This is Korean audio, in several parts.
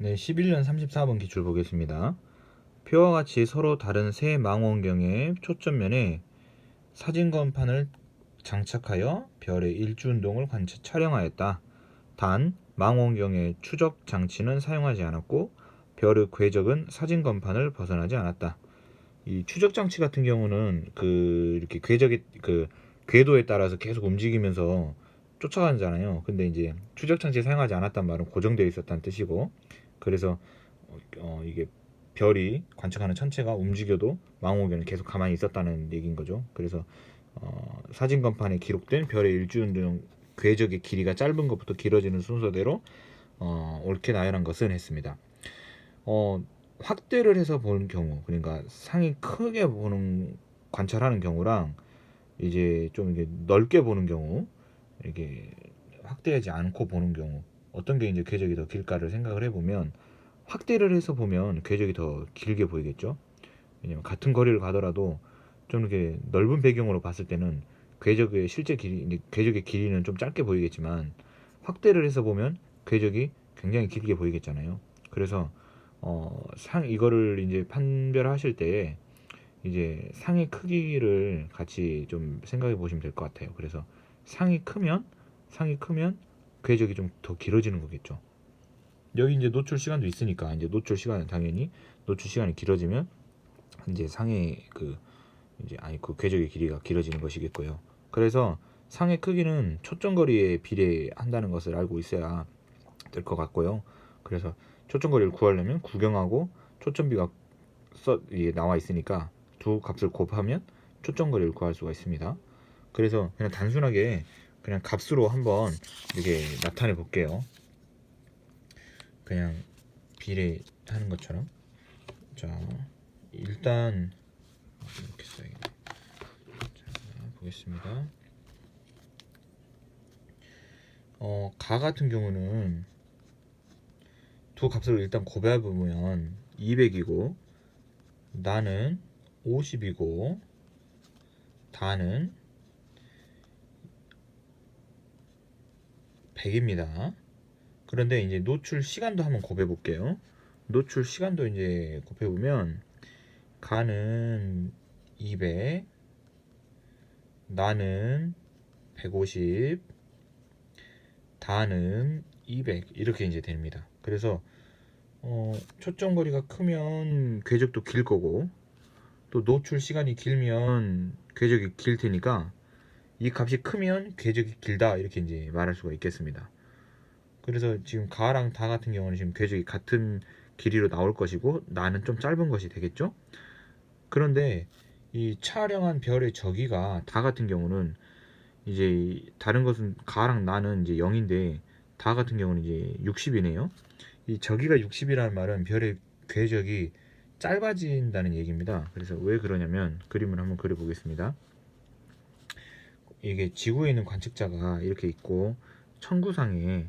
네, 11년 34번 기출 보겠습니다. 표와 같이 서로 다른 세 망원경의 초점면에 사진건판을 장착하여 별의 일주운동을 촬영하였다. 단, 망원경의 추적 장치는 사용하지 않았고 별의 궤적은 사진건판을 벗어나지 않았다. 이 추적 장치 같은 경우는 이렇게 궤적의 궤도에 따라서 계속 움직이면서 쫓아가잖아요. 근데 이제 추적 장치 사용하지 않았단 말은 고정되어 있었다는 뜻이고, 그래서 이게 별이 관측하는 천체가 움직여도 망원경은 계속 가만히 있었다는 얘기인 거죠. 그래서 사진 건판에 기록된 별의 일주운동 궤적의 길이가 짧은 것부터 길어지는 순서대로 옳게 나열한 것은 했습니다. 확대를 해서 보는 경우, 그러니까 상이 크게 보는 관찰하는 경우랑 이제 좀 이게 넓게 보는 경우, 이게 확대하지 않고 보는 경우 어떤 게 이제 궤적이 더 길까를 생각을 해보면, 확대를 해서 보면 궤적이 더 길게 보이겠죠. 왜냐면 같은 거리를 가더라도 좀 이렇게 넓은 배경으로 봤을 때는 궤적의 실제 길이, 궤적의 길이는 좀 짧게 보이겠지만 확대를 해서 보면 궤적이 굉장히 길게 보이겠잖아요. 그래서 이거를 이제 판별하실 때 이제 상의 크기를 같이 좀 생각해 보시면 될 것 같아요. 그래서 상이 크면 궤적이 좀 더 길어지는 거겠죠. 여기 이제 노출 시간도 있으니까 이제 노출 시간은 당연히 노출 시간이 길어지면 이제 상의 그 궤적의 길이가 길어지는 것이겠고요. 그래서 상의 크기는 초점거리에 비례한다는 것을 알고 있어야 될 것 같고요. 그래서 초점거리를 구하려면 구경하고 초점비가 이게 나와 있으니까 두 값을 곱하면 초점거리를 구할 수가 있습니다. 그래서 그냥 단순하게 그냥 값으로 한번 이렇게 나타내 볼게요. 그냥 비례하는 것처럼. 자, 일단 이렇게 써야겠네. 자, 보겠습니다. 가 같은 경우는 두 값을 일단 곱해 보면 200이고 나는 50이고 다는 100입니다. 그런데 이제 노출 시간도 한번 곱해 볼게요. 노출 시간도 이제 곱해 보면 가는 200, 나는 150, 다는 200 이렇게 이제 됩니다. 그래서 초점 거리가 크면 궤적도 길 거고 또 노출 시간이 길면 궤적이 길 테니까 이 값이 크면 궤적이 길다 이렇게 이제 말할 수가 있겠습니다. 그래서 지금 가랑 다 같은 경우는 지금 궤적이 같은 길이로 나올 것이고 나는 좀 짧은 것이 되겠죠. 그런데 이 촬영한 별의 저기가 다 같은 경우는 이제 다른 것은 가랑 나는 이제 0인데 다 같은 경우는 이제 60이네요. 이 저기가 60이라는 말은 별의 궤적이 짧아진다는 얘기입니다. 그래서 왜 그러냐면 그림을 한번 그려보겠습니다. 이게 지구에 있는 관측자가 이렇게 있고 천구상에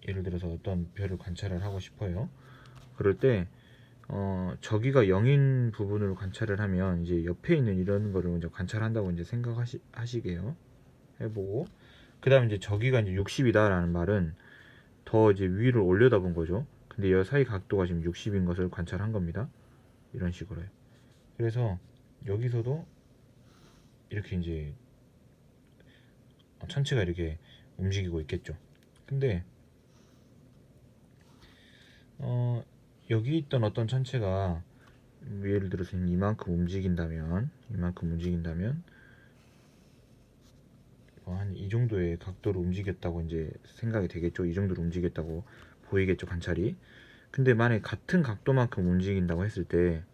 예를 들어서 어떤 별을 관찰을 하고 싶어요. 그럴 때 저기가 0인 부분을 관찰을 하면 이제 옆에 있는 이런 거를 먼저 관찰한다고 이제 생각하시게요. 해보고 그 다음에 이제 저기가 이제 60이다라는 말은 더 이제 위를 올려다본 거죠. 근데 이 사이 각도가 지금 60인 것을 관찰한 겁니다. 이런 식으로요. 그래서 여기서도 이렇게 이제 천체가 이렇게 움직이고 있겠죠. 근데 여기 있던 어떤 천체가 예를 들어서 이만큼 움직인다면 한 이 정도의 각도로 움직였다고 이제 생각이 되겠죠. 이 정도로 움직였다고 보이겠죠, 관찰이. 근데 만약에 같은 각도만큼 움직인다고 했을 때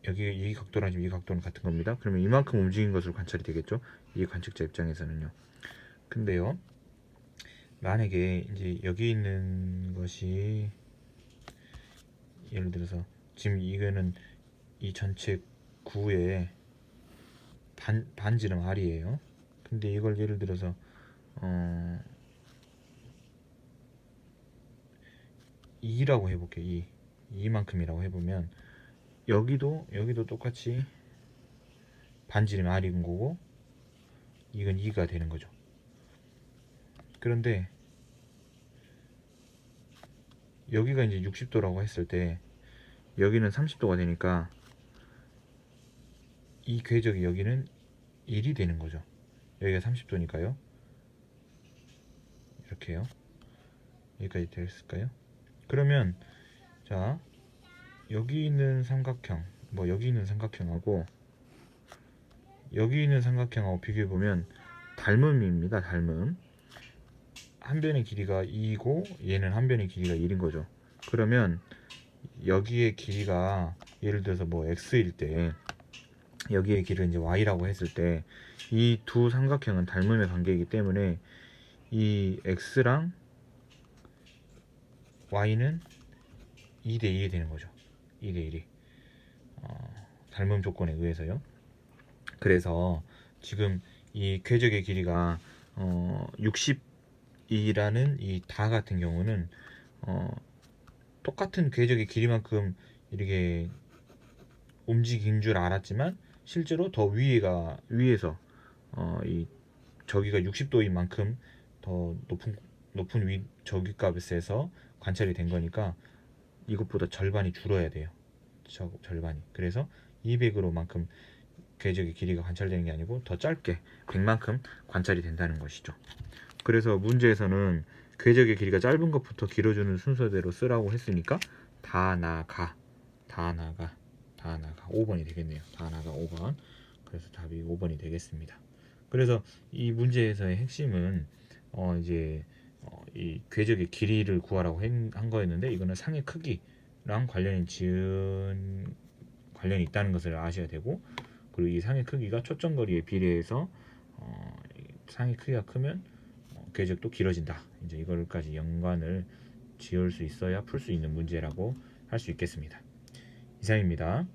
여기 이 각도랑 지금 이 각도는 같은 겁니다. 그러면 이만큼 움직인 것으로 관찰이 되겠죠. 이 관측자 입장에서는요. 근데요, 만약에 이제 여기 있는 것이 예를 들어서 지금 이거는 이 전체 구의 반지름 R이에요. 근데 이걸 예를 들어서 2라고 해볼게요. 2만큼이라고 해보면 여기도 똑같이 반지름 R인 거고 이건 2가 되는 거죠. 그런데 여기가 이제 60도라고 했을 때 여기는 30도가 되니까 이 궤적이 여기는 1이 되는 거죠. 여기가 30도니까요. 이렇게요. 여기까지 됐을까요? 그러면 자, 여기 있는 삼각형, 뭐 여기 있는 삼각형하고 여기 있는 삼각형하고 비교해 보면 닮음입니다. 닮음. 한 변의 길이가 2이고 얘는 한 변의 길이가 1인 거죠. 그러면 여기의 길이가 예를 들어서 뭐 x일 때 여기의 길이를 이제 y라고 했을 때 이 두 삼각형은 닮음의 관계이기 때문에 이 x랑 y는 2대 1이 되는 거죠. 2대 1이 닮음 조건에 의해서요. 그래서 지금 이 궤적의 길이가 60이라는 이 다 같은 경우는 똑같은 궤적의 길이만큼 이렇게 움직인 줄 알았지만 실제로 더 위에서 이 저기가 60도인 만큼 더 높은 저기 값에서 관찰이 된 거니까 이것보다 절반이 줄어야 돼요. 절반이. 그래서 200으로만큼 궤적의 길이가 관찰되는 게 아니고 더 짧게 100만큼 관찰이 된다는 것이죠. 그래서 문제에서는 궤적의 길이가 짧은 것부터 길어지는 순서대로 쓰라고 했으니까 다 나가 5번이 되겠네요. 다 나가 5번. 그래서 답이 5번이 되겠습니다. 그래서 이 문제에서의 핵심은 이 궤적의 길이를 구하라고 한 거였는데 이거는 상의 크기랑 관련이 있다는 것을 아셔야 되고, 그리고 이 상의 크기가 초점거리에 비례해서 상의 크기가 크면 궤적도 길어진다. 이제 이걸까지 연관을 지을 수 있어야 풀 수 있는 문제라고 할 수 있겠습니다. 이상입니다.